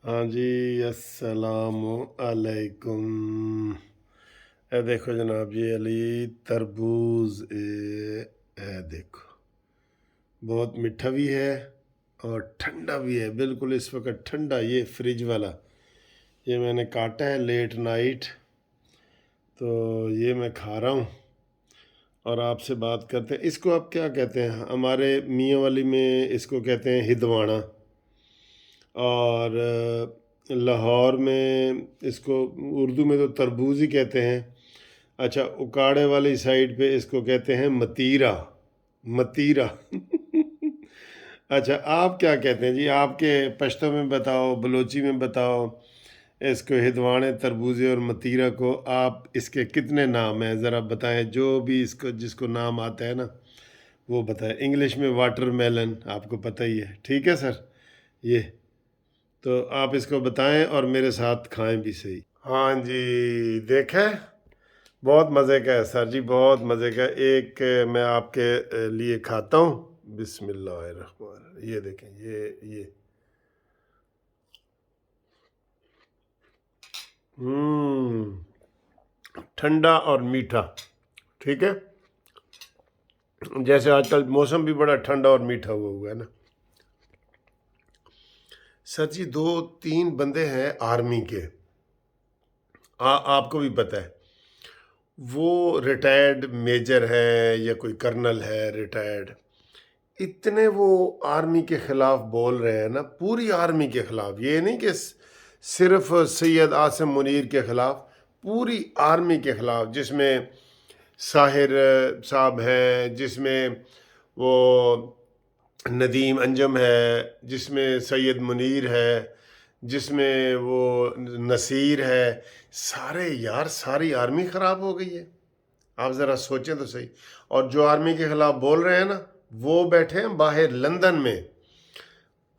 हाँ जी, अस्सलामु अलैकुम। देखो जनाब, ये अली तरबूज है। देखो, बहुत मीठा भी है और ठंडा भी है, बिल्कुल इस वक्त ठंडा। ये फ्रिज वाला, ये मैंने काटा है लेट नाइट, तो ये मैं खा रहा हूँ और आपसे बात करते हैं। इसको आप क्या कहते हैं? हमारे मियाँ वाली में इसको कहते हैं हिदवाना, और लाहौर में इसको उर्दू में तो तरबूज ही कहते हैं। अच्छा, उकाड़े वाली साइड पे इसको कहते हैं मतीरा। मतीरा। अच्छा, आप क्या कहते हैं जी? आपके पश्तो में बताओ, बलोची में बताओ। इसको हिदवाने, तरबूजे और मतीरा को आप, इसके कितने नाम हैं ज़रा बताएं। जो भी इसको जिसको नाम आता है ना वो बताएं। इंग्लिश में वाटर मेलन, आपको पता ही है। ठीक है सर, ये तो आप इसको बताएं और मेरे साथ खाएं भी सही। हाँ जी, देखें, बहुत मज़े का है सर जी, बहुत मज़े का। एक मैं आपके लिए खाता हूँ। बिस्मिल्लाहिर्रहमान, ये देखें, ये ठंडा और मीठा। ठीक है, जैसे आजकल मौसम भी बड़ा ठंडा और मीठा हुआ है ना। सर जी, दो तीन बंदे हैं आर्मी के, आपको भी पता है। वो रिटायर्ड मेजर है या कोई कर्नल है रिटायर्ड। इतने वो आर्मी के ख़िलाफ़ बोल रहे हैं ना, पूरी आर्मी के ख़िलाफ़। ये नहीं कि सिर्फ सैयद आसिम मुनीर के ख़िलाफ़, पूरी आर्मी के ख़िलाफ़, जिसमें साहिर साहब हैं, जिसमें वो नदीम अंजम है, जिसमें सैयद मुनीर है, जिसमें वो नसीर है। सारे यार, सारी आर्मी ख़राब हो गई है। आप ज़रा सोचें तो सही। और जो आर्मी के ख़िलाफ़ बोल रहे हैं ना, वो बैठे हैं बाहर लंदन में।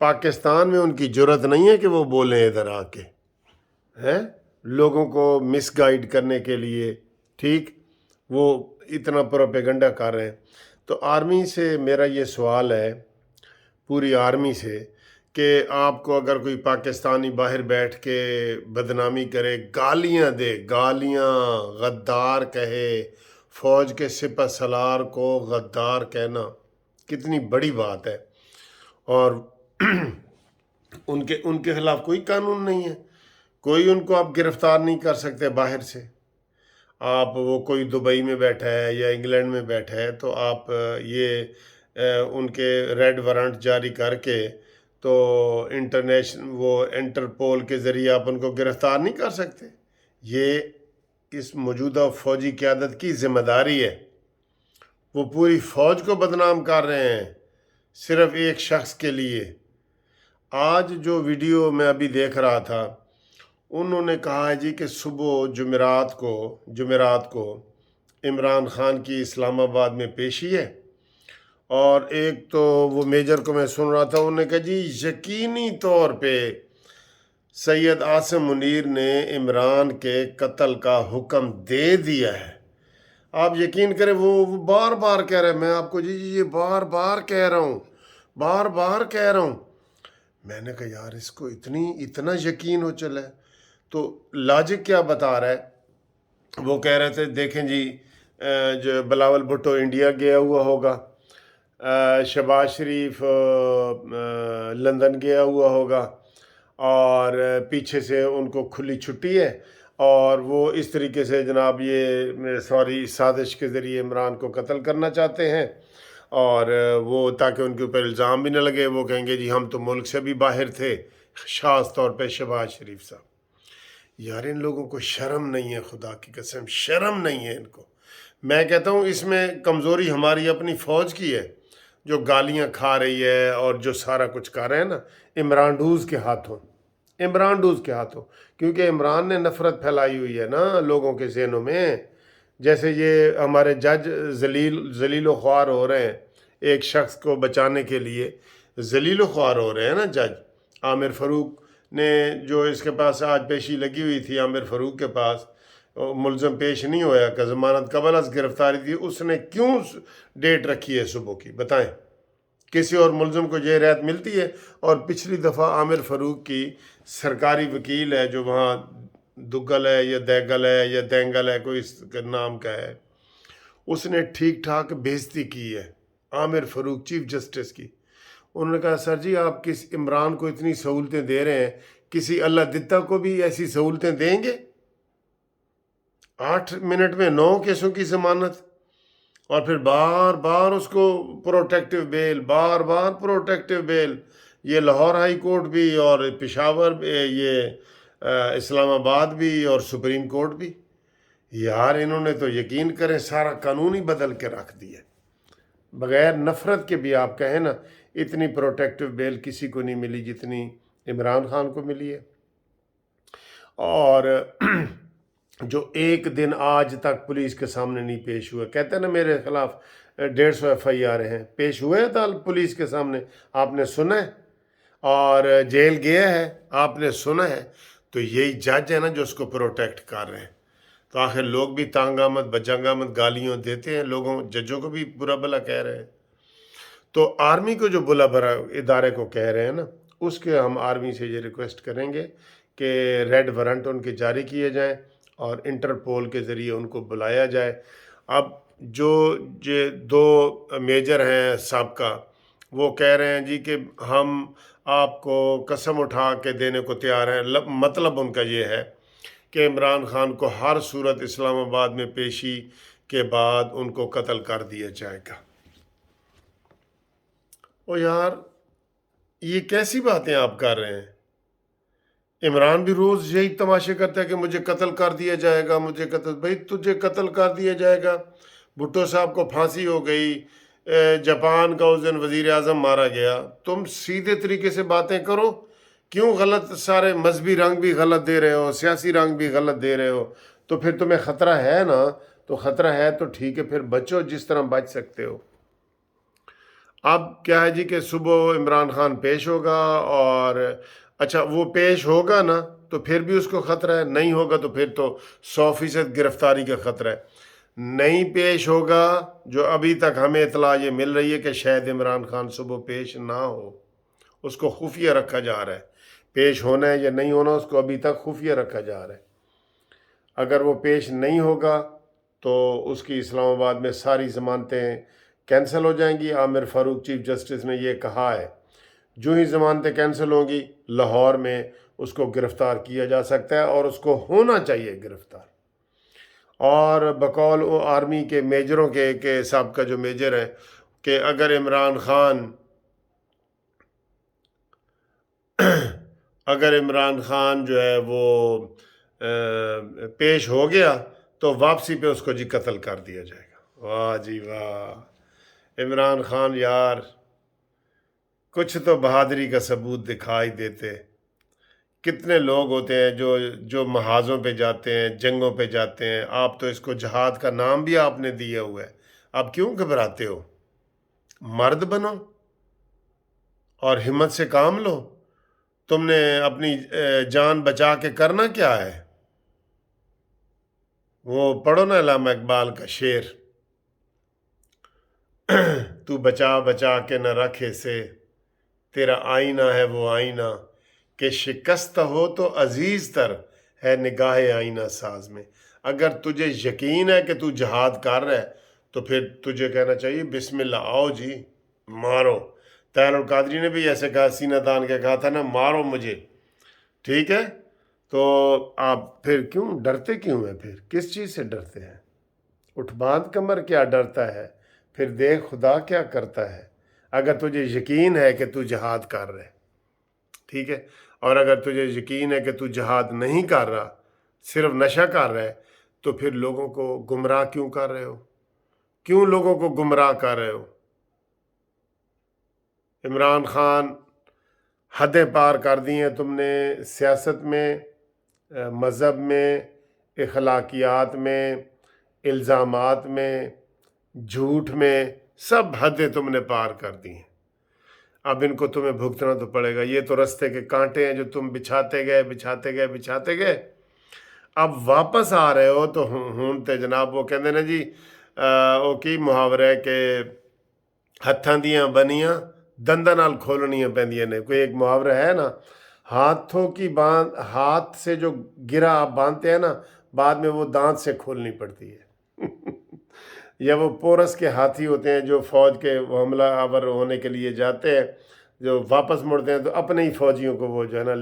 पाकिस्तान में उनकी जुर्रत नहीं है कि वो बोलें इधर आके, हैं, लोगों को मिसगाइड करने के लिए। ठीक, वो इतना प्रोपेगंडा कर रहे हैं। तो आर्मी से मेरा ये सवाल है, पूरी आर्मी से, कि आपको अगर कोई पाकिस्तानी बाहर बैठ के बदनामी करे, गालियां दे, गालियां, गद्दार कहे, फौज के सिपह सलार को गद्दार कहना कितनी बड़ी बात है। और उनके उनके खिलाफ कोई कानून नहीं है, कोई उनको आप गिरफ्तार नहीं कर सकते बाहर से। आप, वो कोई दुबई में बैठा है या इंग्लैंड में बैठा है, तो आप उनके रेड वारंट जारी करके, तो इंटरनेशनल वो इंटरपोल के ज़रिए आप उनको गिरफ़्तार नहीं कर सकते। ये इस मौजूदा फ़ौजी क़यादत की ज़िम्मेदारी है। वो पूरी फ़ौज को बदनाम कर रहे हैं सिर्फ़ एक शख्स के लिए। आज जो वीडियो मैं अभी देख रहा था, उन्होंने कहा है जी कि सुबह जुमेरात को इमरान खान की इस्लामाबाद में पेशी है। और एक तो वो मेजर को मैं सुन रहा था, उन्होंने कहा जी यकीनी तौर पे सैयद आसिम मुनीर ने इमरान के कत्ल का हुक्म दे दिया है। आप यकीन करें, वो बार बार कह रहे हैं, मैं आपको जी जी ये बार बार कह रहा हूँ, बार बार कह रहा हूँ। मैंने कहा यार, इसको इतना यकीन हो चला है, तो लॉजिक क्या बता रहा है? वो कह रहे थे देखें जी, जो बिलावल भुट्टो इंडिया गया हुआ होगा, शहबाज शरीफ लंदन गया हुआ होगा, और पीछे से उनको खुली छुट्टी है, और वो इस तरीके से जनाब ये सॉरी साजिश के ज़रिए इमरान को कत्ल करना चाहते हैं। और वो ताकि उनके ऊपर इल्ज़ाम भी न लगे, वो कहेंगे जी हम तो मुल्क से भी बाहर थे, ख़ास तौर पे शहबाज शरीफ साहब। यार, इन लोगों को शर्म नहीं है, खुदा की कसम शर्म नहीं है इनको। मैं कहता हूँ इसमें कमज़ोरी हमारी अपनी फ़ौज की है, जो गालियाँ खा रही है और जो सारा कुछ कर रहे हैं ना, इमरान डूज़ के हाथों, इमरान डूज़ के हाथों। क्योंकि इमरान ने नफ़रत फैलाई हुई है ना लोगों के ज़हनों में। जैसे ये हमारे जज जलील ख्वार हो रहे हैं, एक शख्स को बचाने के लिए जलील ख्वार हो रहे हैं ना जज। आमिर फ़ारूक ने, जो इसके पास आज पेशी लगी हुई थी, आमिर फ़ारूक के पास मुलज़म पेश नहीं होया का ज़मानत कबल अज़ गिरफ़्तारी थी, उसने क्यों डेट रखी है सुबह की, बताएं? किसी और मुलज़म को ये रियायत मिलती है। और पिछली दफ़ा आमिर फ़ारूक की सरकारी वकील है जो वहाँ दुग्गल है या दैगल है या देंगल है, कोई इस नाम का है, उसने ठीक ठाक बेइज्जती की है आमिर फ़ारूक चीफ जस्टिस की। उन्होंने कहा सर जी आप किस इमरान को इतनी सहूलतें दे रहे हैं, किसी अल्लाह दित्ता को भी ऐसी सहूलतें देंगे? 8 मिनट में 9 केसों की जमानत, और फिर बार बार उसको प्रोटेक्टिव बेल, बार बार प्रोटेक्टिव बेल। ये लाहौर हाई कोर्ट भी और पेशावर, ये इस्लामाबाद भी और सुप्रीम कोर्ट भी। यार इन्होंने तो यकीन करें सारा कानून ही बदल के रख दिया। बग़ैर नफ़रत के भी आप कहें ना, इतनी प्रोटेक्टिव बेल किसी को नहीं मिली जितनी इमरान खान को मिली है। और जो एक दिन आज तक पुलिस के सामने नहीं पेश हुए, कहते हैं ना मेरे खिलाफ 150 FIR हैं, पेश हुए था पुलिस के सामने, आपने सुना है? और जेल गया है, आपने सुना है? तो यही जज है ना जो उसको प्रोटेक्ट कर रहे हैं। तो आखिर लोग भी तांग आमद बजंग आमद गालियाँ देते हैं लोगों, जजों को भी बुरा भला कह रहे हैं। तो आर्मी को जो बुला भरा इदारे को कह रहे हैं ना, उसके हम आर्मी से ये रिक्वेस्ट करेंगे कि रेड वारंट उनके जारी किए जाएं और इंटरपोल के ज़रिए उनको बुलाया जाए। अब जो ये 2 मेजर हैं साबका, वो कह रहे हैं जी कि हम आपको कसम उठा के देने को तैयार हैं। मतलब उनका ये है कि इमरान खान को हर सूरत इस्लामाबाद में पेशी के बाद उनको कत्ल कर दिया जाएगा। ओ यार ये कैसी बातें आप कर रहे हैं? इमरान भी रोज़ यही तमाशे करता है कि मुझे कत्ल कर दिया जाएगा, मुझे कत्ल। भाई तुझे कत्ल कर दिया जाएगा, भुट्टो साहब को फांसी हो गई, जापान का उस दिन वज़ीर आज़म मारा गया। तुम सीधे तरीके से बातें करो, क्यों गलत सारे मजहबी रंग भी गलत दे रहे हो, सियासी रंग भी गलत दे रहे हो? तो फिर तुम्हें ख़तरा है ना, तो ख़तरा है तो ठीक है, फिर बचो जिस तरह बच सकते हो। अब क्या है जी कि सुबह इमरान खान पेश होगा, और अच्छा वो पेश होगा ना तो फिर भी उसको ख़तरा है, नहीं होगा तो फिर तो 100% गिरफ्तारी का ख़तरा है। नहीं पेश होगा, जो अभी तक हमें इतला ये मिल रही है कि शायद इमरान खान सुबह पेश ना हो, उसको खुफिया रखा जा रहा है। पेश होना है या नहीं होना उसको अभी तक खुफिया रखा जा रहा है। अगर वो पेश नहीं होगा तो उसकी इस्लामाबाद में सारी ज़मानतें कैंसिल हो जाएंगी। आमिर फ़ारूक चीफ जस्टिस ने ये कहा है, जो ही ज़मानतें कैंसिल होंगी लाहौर में उसको गिरफ़्तार किया जा सकता है, और उसको होना चाहिए गिरफ़्तार। और बकौल आर्मी के मेजरों के साबका जो मेजर है कि अगर इमरान खान जो है वो पेश हो गया तो वापसी पे उसको जी कत्ल कर दिया जाएगा। वाह जी वाह, इमरान खान यार कुछ तो बहादुरी का सबूत दिखाई देते। कितने लोग होते हैं जो महाजों पे जाते हैं, जंगों पे जाते हैं। आप तो इसको जहाद का नाम भी आपने दिया हुआ है, आप क्यों घबराते हो? मर्द बनो और हिम्मत से काम लो। तुमने अपनी जान बचा के करना क्या है? वो पढ़ो ना अल्लामा इकबाल का शेर, तू बचा बचा के न रखे से, तेरा आईना है वो आईना, कि शिकस्त हो तो अजीज तर है निगाह आईना साज में। अगर तुझे यकीन है कि तू जहाद कर रहा है तो फिर तुझे कहना चाहिए बिस्मिल्लाह, आओ जी मारो। तैयरुल कादरी ने भी ऐसे कहा, सीना तान के कहा था ना, मारो मुझे, ठीक है? तो आप फिर क्यों डरते क्यों हैं? फिर किस चीज़ से डरते हैं? उठ बांध कमर क्या डरता है, फिर देख खुदा क्या करता है। अगर तुझे यकीन है कि तू जहाद कर रहा है, ठीक है, और अगर तुझे यकीन है कि तू जहाद नहीं कर रहा, सिर्फ नशा कर रहा है, तो फिर लोगों को गुमराह क्यों कर रहे हो? क्यों लोगों को गुमराह कर रहे हो? इमरान खान, हदें पार कर दी हैं तुमने, सियासत में, मज़हब में, अखलाकियात में, इल्ज़ामात में, झूठ में, सब हदें तुमने पार कर दी हैं। अब इनको तुम्हें भुगतना तो पड़ेगा। ये तो रास्ते के कांटे हैं जो तुम बिछाते गए। अब वापस आ रहे हो तो हूणते जनाब, वो कहते ना जी, वो की मुहावरा है कि हत्थां दियां बनियां दंदां नाल खोलनियां पैंदियां ने। कोई एक मुहावरा है ना, हाथों की बांध, हाथ से जो गिरा आप बांधते हैं ना, बाद में वो दांत से खोलनी पड़ती है। या वो पोरस के हाथी होते हैं जो फौज के हमला आवर होने के लिए जाते हैं, जो वापस मुड़ते हैं तो अपने ही फौजियों को वो जो है ना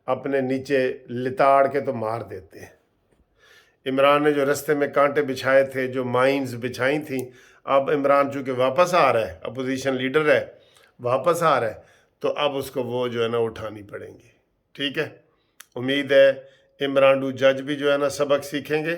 अपने नीचे लिताड़ के तो मार देते हैं। इमरान ने जो रास्ते में कांटे बिछाए थे, जो माइंस बिछाई थी, अब इमरान चूँकि वापस आ रहा है, अपोजिशन लीडर है, वापस आ रहा है, तो अब उसको वो जो है ना उठानी पड़ेंगी। ठीक है, उम्मीद है इमरान जज भी जो है ना सबक सीखेंगे।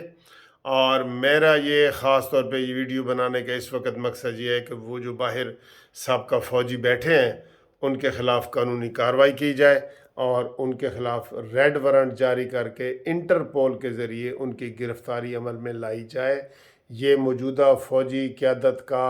और मेरा ये ख़ास तौर पे ये वीडियो बनाने का इस वक्त मकसद ये है कि वो जो बाहर साबका फ़ौजी बैठे हैं उनके ख़िलाफ़ कानूनी कार्रवाई की जाए और उनके ख़िलाफ़ रेड वारंट जारी करके इंटरपोल के ज़रिए उनकी गिरफ़्तारी अमल में लाई जाए। ये मौजूदा फ़ौजी क़यादत का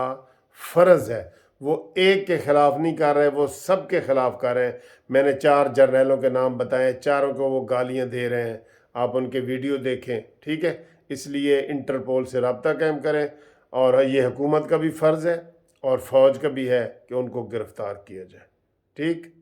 फ़र्ज़ है। वो एक के ख़िलाफ़ नहीं कर रहे, वो सब के ख़िलाफ़ कर रहे हैं। मैंने 4 जर्नैलों के नाम बताए, चारों को वो गालियाँ दे रहे हैं। आप उनके वीडियो देखें, ठीक है। इसलिए इंटरपोल से रब्ता कायम करें और ये हुकूमत का भी फ़र्ज़ है और फ़ौज का भी है कि उनको गिरफ़्तार किया जाए। ठीक।